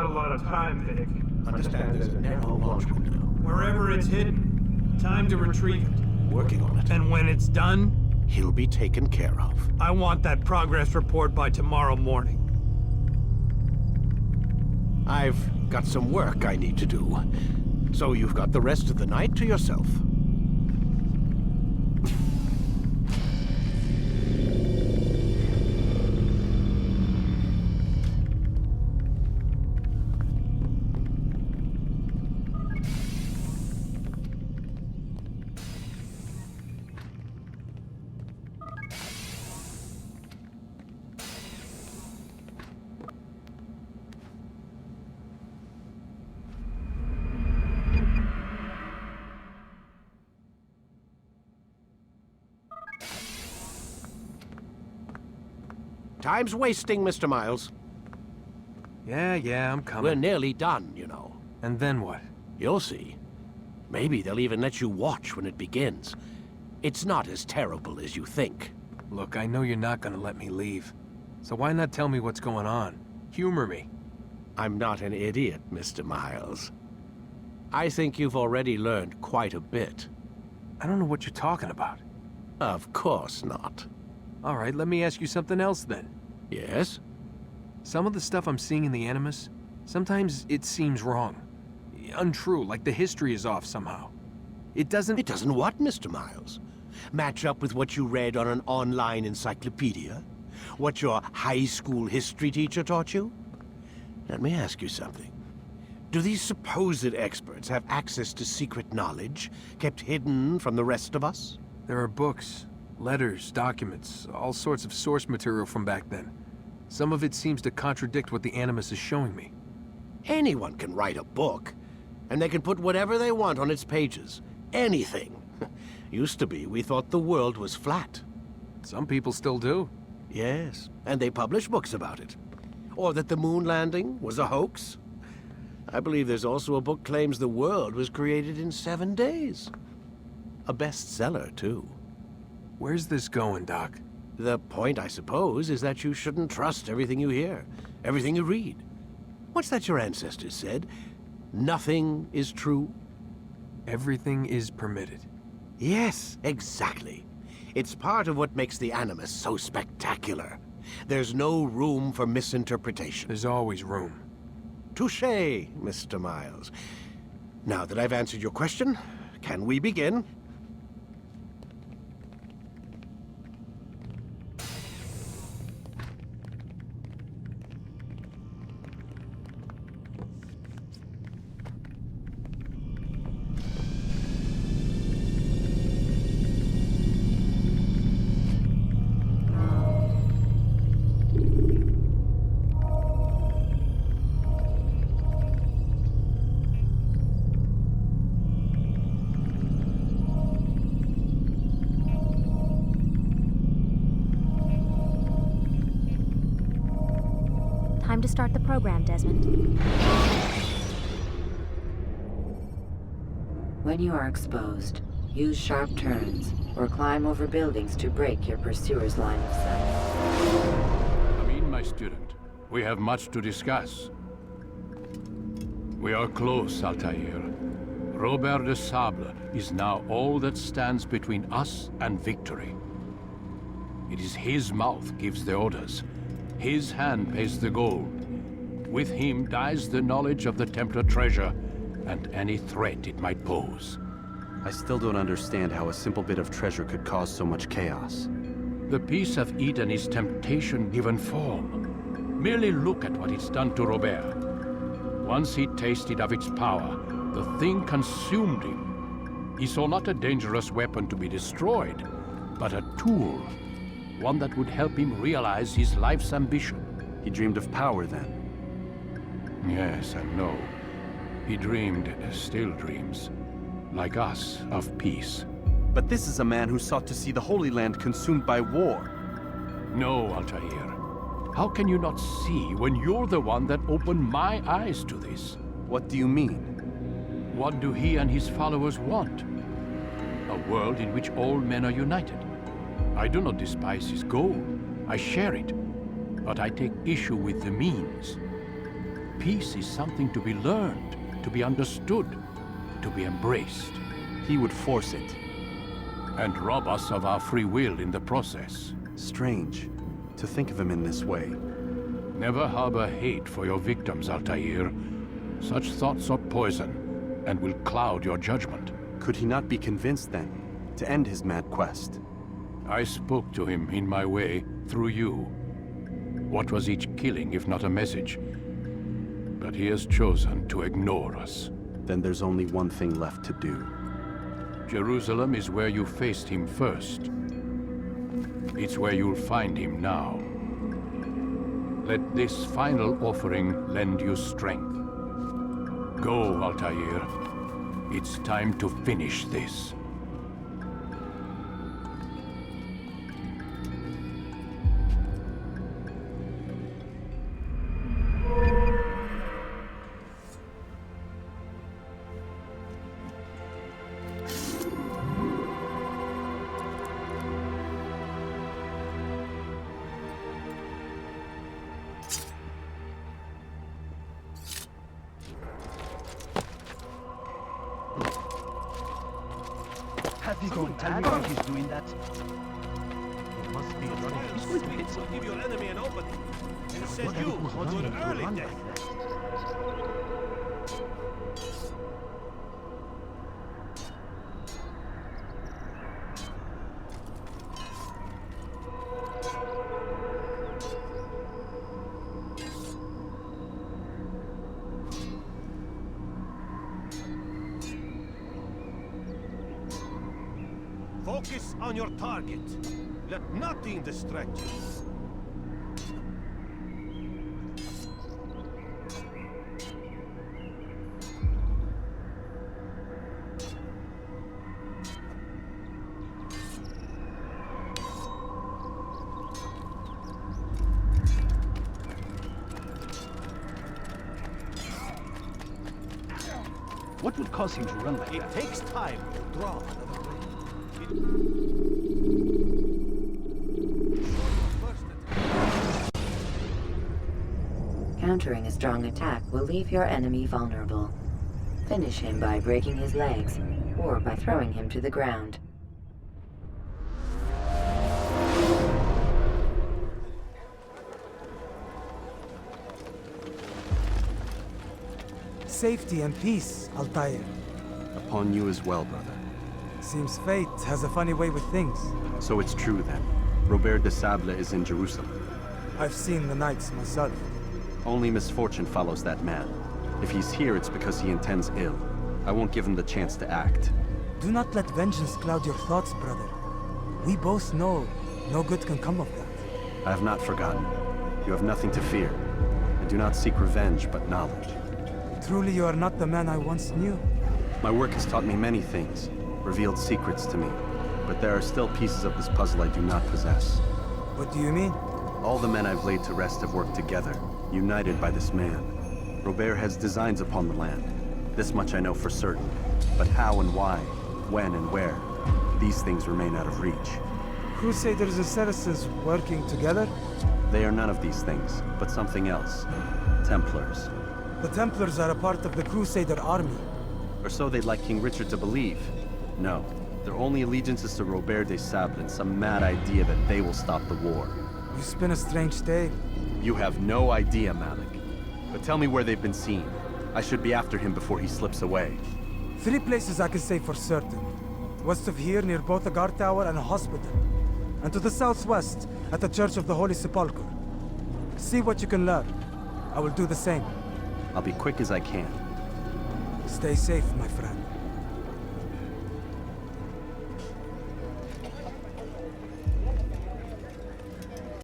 not a lot of time, Vic. Understand there's a narrow launch window. Wherever it's hidden, time to retrieve it. Working on it. And when it's done, He'll be taken care of. I want that progress report by tomorrow morning. I've got some work I need to do. So you've got the rest of the night to yourself. Time's wasting, Mr. Miles. Yeah, I'm coming. We're nearly done, you know. And then what? You'll see. Maybe they'll even let you watch when it begins. It's not as terrible as you think. Look, I know you're not gonna let me leave. So why not tell me what's going on? Humor me. I'm not an idiot, Mr. Miles. I think you've already learned quite a bit. I don't know what you're talking about. Of course not. All right, let me ask you something else then. Yes? Some of the stuff I'm seeing in the Animus, sometimes it seems wrong. Untrue, like the history is off somehow. It doesn't... It doesn't what, Mr. Miles? Match up with what you read on an online encyclopedia? What your high school history teacher taught you? Let me ask you something. Do these supposed experts have access to secret knowledge, kept hidden from the rest of us? There are books, letters, documents, all sorts of source material from back then. Some of it seems to contradict what the Animus is showing me. Anyone can write a book, and they can put whatever they want on its pages. Anything. Used to be, we thought the world was flat. Some people still do. Yes, and they publish books about it. Or that the moon landing was a hoax. I believe there's also a book claims the world was created in 7 days. A bestseller, too. Where's this going, Doc? The point, I suppose, is that you shouldn't trust everything you hear, everything you read. What's that your ancestors said? Nothing is true? Everything is permitted. Yes, exactly. It's part of what makes the Animus so spectacular. There's no room for misinterpretation. There's always room. Touché, Mr. Miles. Now that I've answered your question, can we begin? Time to start the program, Desmond. When you are exposed, use sharp turns or climb over buildings to break your pursuer's line of sight. Come in, my student. We have much to discuss. We are close, Altair. Robert de Sable is now all that stands between us and victory. It is his mouth gives the orders. His hand pays the gold. With him dies the knowledge of the Templar treasure and any threat it might pose. I still don't understand how a simple bit of treasure could cause so much chaos. The Piece of Eden is temptation given form. Merely look at what it's done to Robert. Once he tasted of its power, the thing consumed him. He saw not a dangerous weapon to be destroyed, but a tool. One that would help him realize his life's ambition. He dreamed of power then. Yes and no. He dreamed, still dreams, like us, of peace. But this is a man who sought to see the Holy Land consumed by war. No, Altair. How can you not see when you're the one that opened my eyes to this? What do you mean? What do he and his followers want? A world in which all men are united. I do not despise his goal. I share it. But I take issue with the means. peace is something to be learned, to be understood, to be embraced. He would force it. And rob us of our free will in the process. Strange to think of him in this way. Never harbor hate for your victims, Altair. Such thoughts are poison, and will cloud your judgment. Could he not be convinced, then, to end his mad quest? I spoke to him in my way, through you. What was each killing if not a message? But he has chosen to ignore us. Then there's only one thing left to do. Jerusalem is where you faced him first. It's where you'll find him now. Let this final offering lend you strength. Go, Altair. It's time to finish this. He's doing that. It must be running. This will give your enemy an opening, and send you to an early death. Focus on your target. Let nothing distract you. What would cause him to run like It that? takes time to draw another blade. Countering a strong attack will leave your enemy vulnerable. Finish him by breaking his legs, or by throwing him to the ground. Safety and peace, Altair. Upon you as well, brother. Seems fate has a funny way with things. So it's true, then. Robert de Sable is in Jerusalem. I've seen the knights myself. Only misfortune follows that man. If he's here, it's because he intends ill. I won't give him the chance to act. Do not let vengeance cloud your thoughts, brother. We both know no good can come of that. I have not forgotten. You have nothing to fear. I do not seek revenge, but knowledge. Truly you are not the man I once knew. My work has taught me many things, revealed secrets to me. But there are still pieces of this puzzle I do not possess. What do you mean? All the men I've laid to rest have worked together, united by this man. Robert has designs upon the land. This much I know for certain. But how and why, when and where, these things remain out of reach. Crusaders and Saracens working together? They are none of these things, but something else. Templars. The Templars are a part of the Crusader army. Or so they'd like King Richard to believe. No, their only allegiance is to Robert de Sable and some mad idea that they will stop the war. You spin a strange tale. You have no idea, Malik. But tell me where they've been seen. I should be after him before he slips away. 3 places I can say for certain. West of here, near both a guard tower and a hospital. And to the southwest, at the Church of the Holy Sepulchre. See what you can learn. I will do the same. I'll be quick as I can. Stay safe, my friend.